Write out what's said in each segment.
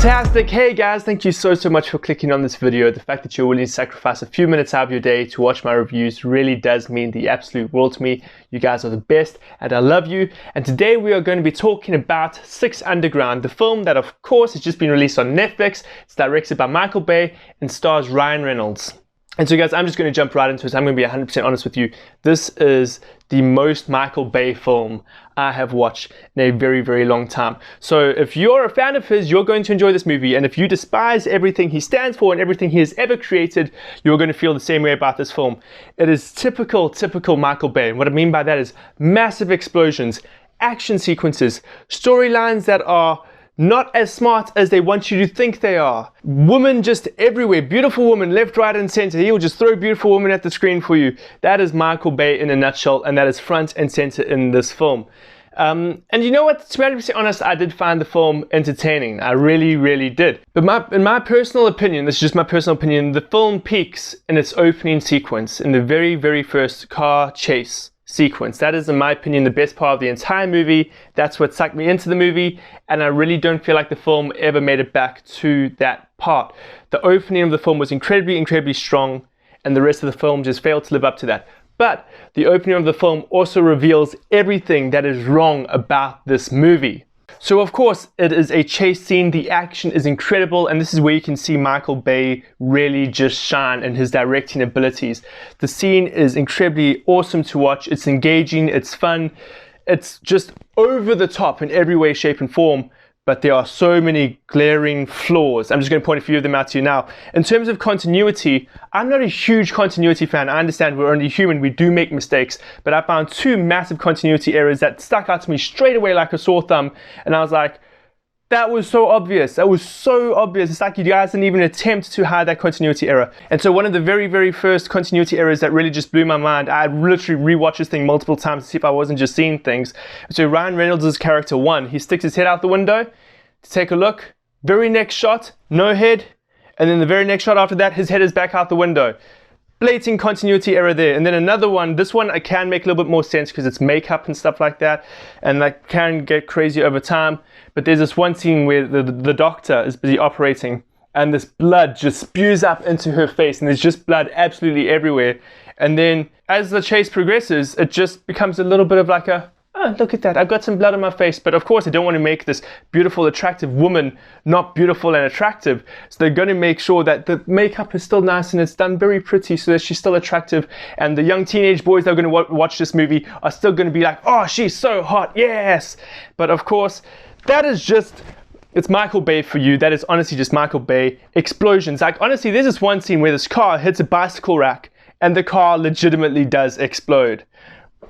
Fantastic! Hey guys, thank you so much for clicking on this video. The fact that you're willing to sacrifice a few minutes out of your day to watch my reviews really does mean the absolute world to me. You guys are the best and I love you. And today we are going to be talking about Six Underground, the film that of course has just been released on Netflix. It's directed by Michael Bay and stars Ryan Reynolds. And so guys, I'm just going to jump right into it. I'm going to be 100% honest with you. This is the most Michael Bay film I have watched in a very long time. So if you're a fan of his, you're going to enjoy this movie. And if you despise everything he stands for and everything he has ever created, you're going to feel the same way about this film. It is typical Michael Bay. And what I mean by that is massive explosions, action sequences, storylines that are not as smart as they want you to think they are. Women just everywhere, beautiful women left, right and center. He will just throw beautiful women at the screen for you. That is Michael Bay in a nutshell, and that is front and center in this film. And you know what, to be honest, I did find the film entertaining. I really did. But in my personal opinion, this is just my personal opinion, the film peaks in its opening sequence, in the very first car chase sequence. That is, in my opinion, the best part of the entire movie. That's what sucked me into the movie, and I really don't feel like the film ever made it back to that part. The opening of the film was incredibly strong, and the rest of the film just failed to live up to that. But the opening of the film also reveals everything that is wrong about this movie. So of course, it is a chase scene, the action is incredible, and this is where you can see Michael Bay really just shine in his directing abilities. The scene is incredibly awesome to watch, it's engaging, it's fun, it's just over the top in every way, shape and form, but there are so many glaring flaws. I'm just going to point a few of them out to you now. In terms of continuity, I'm not a huge continuity fan. I understand we're only human, we do make mistakes, but I found two massive continuity errors that stuck out to me straight away like a sore thumb, and I was like, that was so obvious. That was so obvious. It's like you guys didn't even attempt to hide that continuity error. And so one of the very first continuity errors that really just blew my mind, I literally rewatched this thing multiple times to see if I wasn't just seeing things. So Ryan Reynolds' character, one, he sticks his head out the window to take a look. Very next shot, no head. And then the very next shot after that, his head is back out the window. Blatant continuity error there. And then another one, this one I can make a little bit more sense because it's makeup and stuff like that, and that can get crazy over time. But there's this one scene where the doctor is busy operating and this blood just spews up into her face, and there's just blood absolutely everywhere. And then as the chase progresses, it just becomes a little bit of like a, oh, look at that, I've got some blood on my face. But of course, I don't want to make this beautiful, attractive woman not beautiful and attractive. So they're going to make sure that the makeup is still nice and it's done very pretty so that she's still attractive. And the young teenage boys that are going to watch this movie are still going to be like, oh, she's so hot, yes. But of course, that is just, it's Michael Bay for you. That is honestly just Michael Bay. Explosions. Like honestly, there's this one scene where this car hits a bicycle rack and the car legitimately does explode.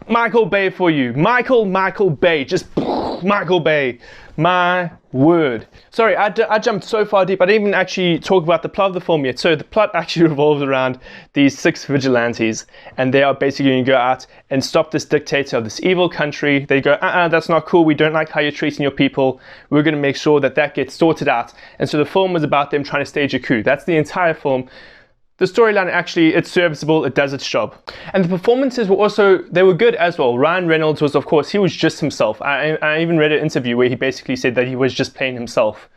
Michael Bay for you. Michael Bay. Just Michael Bay. My word. Sorry, I jumped so far deep. I didn't even actually talk about the plot of the film yet. So the plot actually revolves around these 6 vigilantes, and they are basically going to go out and stop this dictator of this evil country. They go, that's not cool. We don't like how you're treating your people. We're going to make sure that that gets sorted out. And so the film was about them trying to stage a coup. That's the entire film. The storyline actually, it's serviceable, it does its job. And the performances were also, they were good as well. Ryan Reynolds was, of course, he was just himself. I even read an interview where he basically said that he was just playing himself.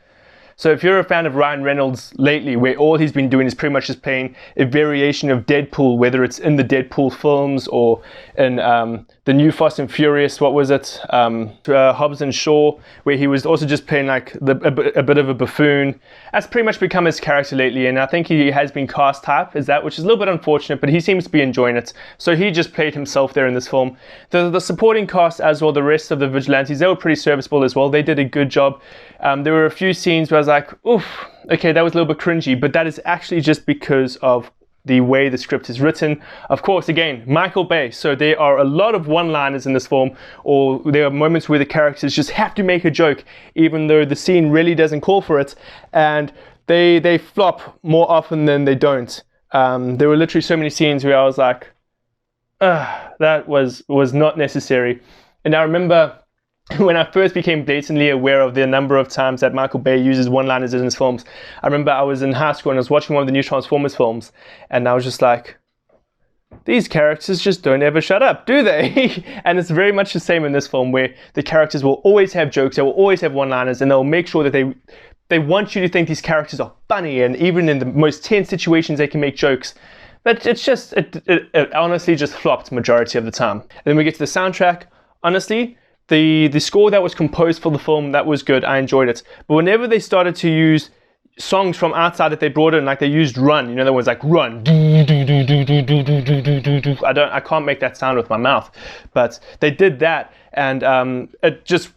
So if you're a fan of Ryan Reynolds lately, where all he's been doing is pretty much just playing a variation of Deadpool, whether it's in the Deadpool films or in the new Fast and Furious, what was it? Hobbs and Shaw, where he was also just playing like a bit of a buffoon. That's pretty much become his character lately, and I think he has been cast type as that, which is a little bit unfortunate, but he seems to be enjoying it. So he just played himself there in this film. The supporting cast as well, the rest of the vigilantes, they were pretty serviceable as well. They did a good job. There were a few scenes where I was like, oof, okay, that was a little bit cringy, but that is actually just because of the way the script is written. Of course, again, Michael Bay, so there are a lot of one-liners in this film, or there are moments where the characters just have to make a joke, even though the scene really doesn't call for it, and they flop more often than they don't. There were literally so many scenes where I was like, that was not necessary. And I remember when I first became blatantly aware of the number of times that Michael Bay uses one-liners in his films, I remember I was in high school and I was watching one of the new Transformers films, and I was just like, these characters just don't ever shut up, do they? And it's very much the same in this film, where the characters will always have jokes, they will always have one-liners, and they'll make sure that they they want you to think these characters are funny, and even in the most tense situations, they can make jokes. But it's just, it honestly just flopped majority of the time. And then we get to the soundtrack. Honestly, the score that was composed for the film, that was good. I enjoyed it. But whenever they started to use songs from outside that they brought in, like they used Run, you know, there was like Run. I can't make that sound with my mouth. But they did that, and it just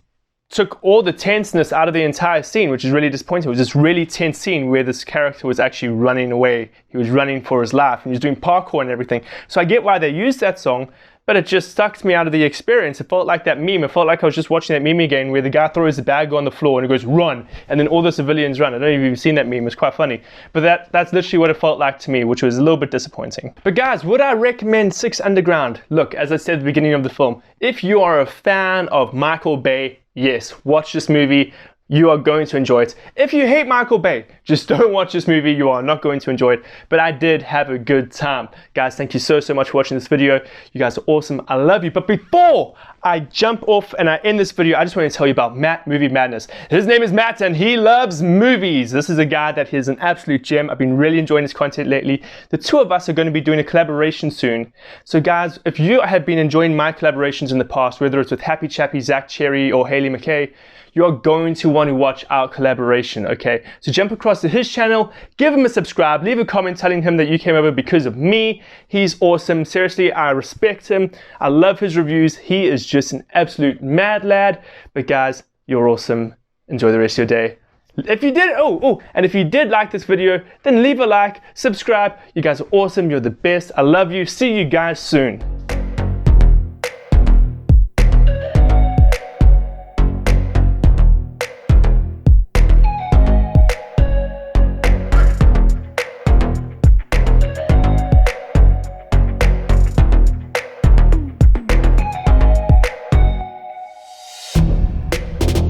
took all the tenseness out of the entire scene, which is really disappointing. It was this really tense scene where this character was actually running away. He was running for his life, and he was doing parkour and everything. So I get why they used that song, but it just sucked me out of the experience. It felt like that meme. It felt like I was just watching that meme again where the guy throws the bag on the floor and he goes, run, and then all the civilians run. I don't know if you've seen that meme. It's quite funny. But that's literally what it felt like to me, which was a little bit disappointing. But guys, would I recommend 6 Underground? Look, as I said at the beginning of the film, if you are a fan of Michael Bay, yes, watch this movie. You are going to enjoy it. If you hate Michael Bay, just don't watch this movie. You are not going to enjoy it. But I did have a good time. Guys, thank you so much for watching this video. You guys are awesome. I love you. But before I jump off and I end this video, I just want to tell you about Matt Movie Madness. His name is Matt and he loves movies. This is a guy that is an absolute gem. I've been really enjoying his content lately. The two of us are going to be doing a collaboration soon. So guys, if you have been enjoying my collaborations in the past, whether it's with Happy Chappy, Zach Cherry, or Haley McKay, you are going to want to watch our collaboration, okay? So jump across to his channel, give him a subscribe, leave a comment telling him that you came over because of me. He's awesome. Seriously, I respect him. I love his reviews. He is just an absolute mad lad. But guys, you're awesome. Enjoy the rest of your day. If you did, and if you did like this video, then leave a like, subscribe. You guys are awesome. You're the best. I love you. See you guys soon.